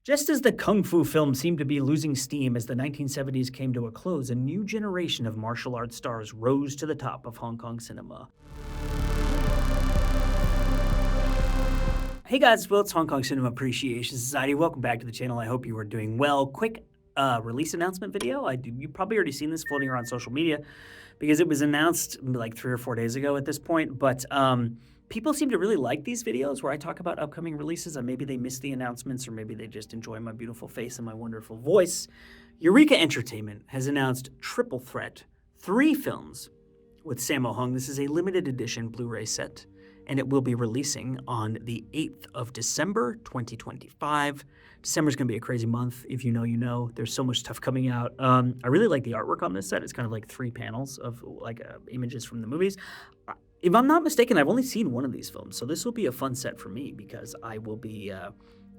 Just as the kung fu film seemed to be losing steam as the 1970s came to a close, a new generation of martial arts stars rose to the top of Hong Kong cinema. Hey guys, Will, it's Hong Kong Cinema Appreciation Society. Welcome back to the channel. I hope you are doing well. Quick release announcement video. You've probably already seen this floating around social media because it was announced like 3 or 4 days ago at this point. But people seem to really like these videos where I talk about upcoming releases, and maybe they missed the announcements, or maybe they just enjoy my beautiful face and my wonderful voice. Eureka Entertainment has announced Triple Threat, 3 films with Sammo Hung. This is a limited edition Blu-ray set, and it will be releasing on the 8th of December, 2025. December's going to be a crazy month. If you know, you know. There's so much stuff coming out. I really like the artwork on this set. It's kind of like 3 panels of like images from the movies. If I'm not mistaken, I've only seen one of these films, so this will be a fun set for me because I will be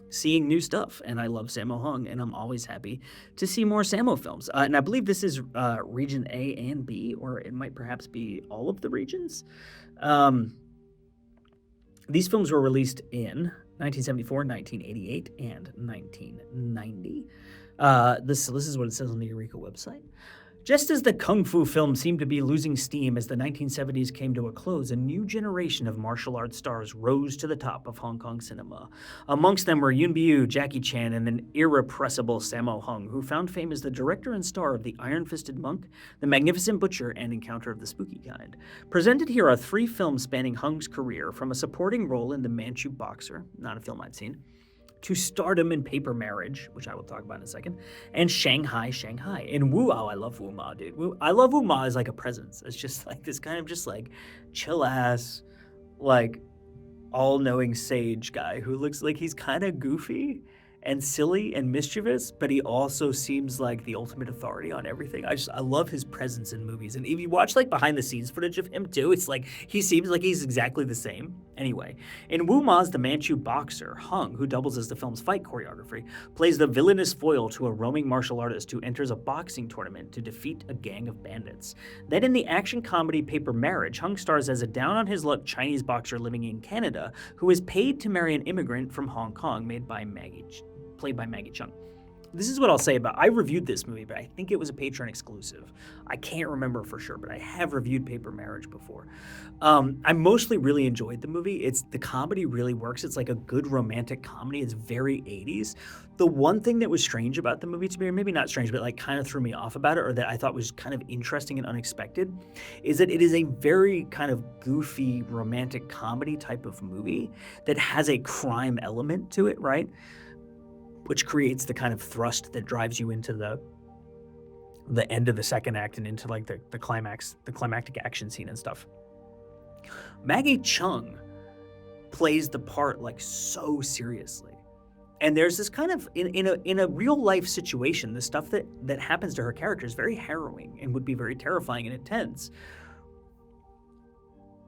seeing new stuff, and I love Sammo Hung, and I'm always happy to see more Sammo films. And I believe this is Region A and B, or it might perhaps be all of the regions. These films were released in 1974, 1988, and 1990. This is what it says on the Eureka website. Just as the kung fu film seemed to be losing steam as the 1970s came to a close, a new generation of martial arts stars rose to the top of Hong Kong cinema. Amongst them were Yuen Biao, Jackie Chan, and an irrepressible Sammo Hung, who found fame as the director and star of The Iron-Fisted Monk, The Magnificent Butcher, and Encounter of the Spooky Kind. Presented here are 3 films spanning Hung's career, from a supporting role in The Manchu Boxer, not a film I've seen, to stardom in Paper Marriage, which I will talk about in a second, and Shanghai, Shanghai. And Wu Ao, I love Wu Ma, dude. I love Wu Ma as like a presence. It's just like this kind of just like chill ass, like all-knowing sage guy who looks like he's kind of goofy and silly and mischievous, but he also seems like the ultimate authority on everything. I love his presence in movies. And if you watch like behind the scenes footage of him too, it's like he seems like he's exactly the same. Anyway, in Wu Ma's The Manchu Boxer, Hung, who doubles as the film's fight choreography, plays the villainous foil to a roaming martial artist who enters a boxing tournament to defeat a gang of bandits. Then in the action comedy Paper Marriage, Hung stars as a down-on-his-luck Chinese boxer living in Canada who is paid to marry an immigrant from Hong Kong played by Maggie Cheung. This is what I'll say about, I reviewed this movie, but I think it was a Patreon exclusive. I can't remember for sure, but I have reviewed Paper Marriage before. I mostly really enjoyed the movie. The comedy really works. It's like a good romantic comedy. It's very 80s. The one thing that was strange about the movie to me, or maybe not strange, but like kind of threw me off about it, or that I thought was kind of interesting and unexpected, is that it is a very kind of goofy romantic comedy type of movie that has a crime element to it, right? Which creates the kind of thrust that drives you into the end of the second act and into like the climactic action scene and stuff. Maggie Cheung plays the part like so seriously. And there's this kind of, in a real life situation, the stuff that happens to her character is very harrowing and would be very terrifying and intense.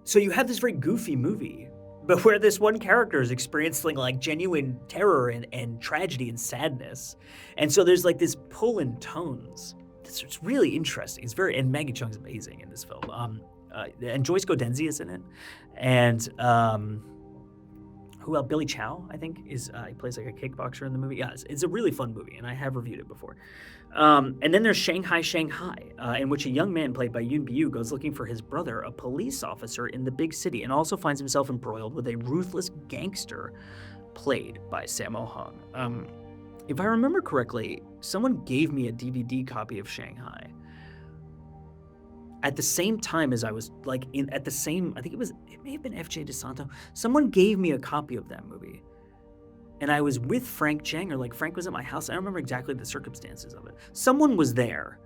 So you have this very goofy movie, but where this one character is experiencing like genuine terror and tragedy and sadness. And so there's like this pull in tones. It's really interesting. And Maggie Cheung's amazing in this film. And Joyce Godenzi is in it. And who else? Billy Chow, I think, he plays like a kickboxer in the movie. Yeah, it's a really fun movie, and I have reviewed it before. And then there's Shanghai, Shanghai, in which a young man played by Yuen Biao goes looking for his brother, a police officer in the big city, and also finds himself embroiled with a ruthless gangster played by Sammo Hung. If I remember correctly, someone gave me a DVD copy of Shanghai at the same time as I was like I think it may have been FJ DeSanto. Someone gave me a copy of that movie. And I was with Frank Chang, or like Frank was at my house. I don't remember exactly the circumstances of it. Someone was there.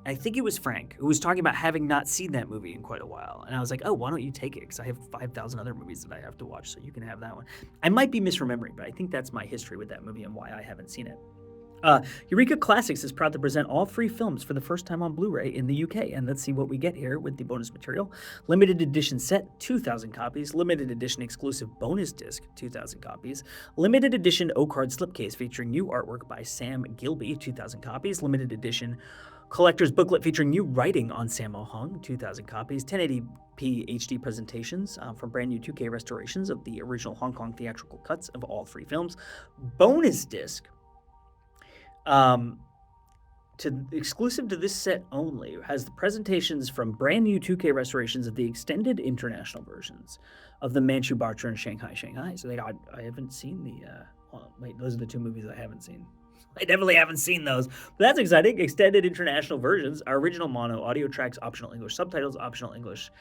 I think it was Frank, who was talking about having not seen that movie in quite a while. And I was like, oh, why don't you take it? Because I have 5,000 other movies that I have to watch, so you can have that one. I might be misremembering, but I think that's my history with that movie and why I haven't seen it. Eureka Classics is proud to present all 3 films for the first time on Blu-ray in the UK, and let's see what we get here with the bonus material. Limited edition set, 2,000 copies. Limited edition exclusive bonus disc, 2,000 copies. Limited edition O-card slipcase featuring new artwork by Sam Gilby, 2,000 copies. Limited edition collector's booklet featuring new writing on Sammo Hung, 2,000 copies. 1080p HD presentations from brand new 2K restorations of the original Hong Kong theatrical cuts of all 3 films. Bonus disc Um, exclusive to this set only, has the presentations from brand new 2K restorations of the extended international versions of the Manchu Batra and Shanghai Shanghai. So I haven't seen the. Wait, those are the two movies I haven't seen. I definitely haven't seen those. But that's exciting. Extended international versions, original mono, audio tracks, optional English subtitles, optional English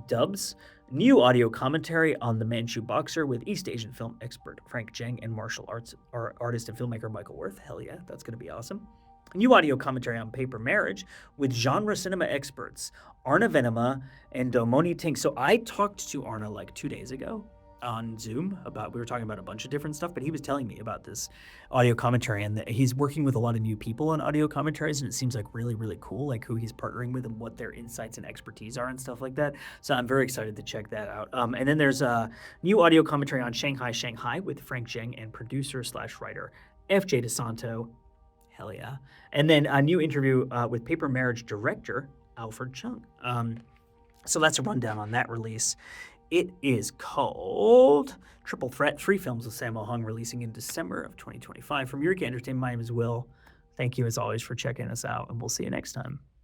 dubs, new audio commentary on the Manchu Boxer with East Asian film expert Frank Zheng and martial arts artist and filmmaker Michael Worth. Hell yeah, that's going to be awesome. New audio commentary on Paper Marriage with genre cinema experts Arna Venema and Domoni Tink. So I talked to Arna like 2 days ago on Zoom we were talking about a bunch of different stuff, but he was telling me about this audio commentary and that he's working with a lot of new people on audio commentaries, and it seems like really, really cool, like who he's partnering with and what their insights and expertise are and stuff like that. So I'm very excited to check that out. And then there's a new audio commentary on Shanghai Shanghai with Frank Zheng and producer/writer FJ DeSanto. Hell yeah. And then a new interview with Paper Marriage director Alfred Chung. So that's a rundown on that release. It is called Triple Threat, 3 films with Sammo Hung, releasing in December of 2025. From Eureka Entertainment, my name is Will. Thank you, as always, for checking us out, and we'll see you next time.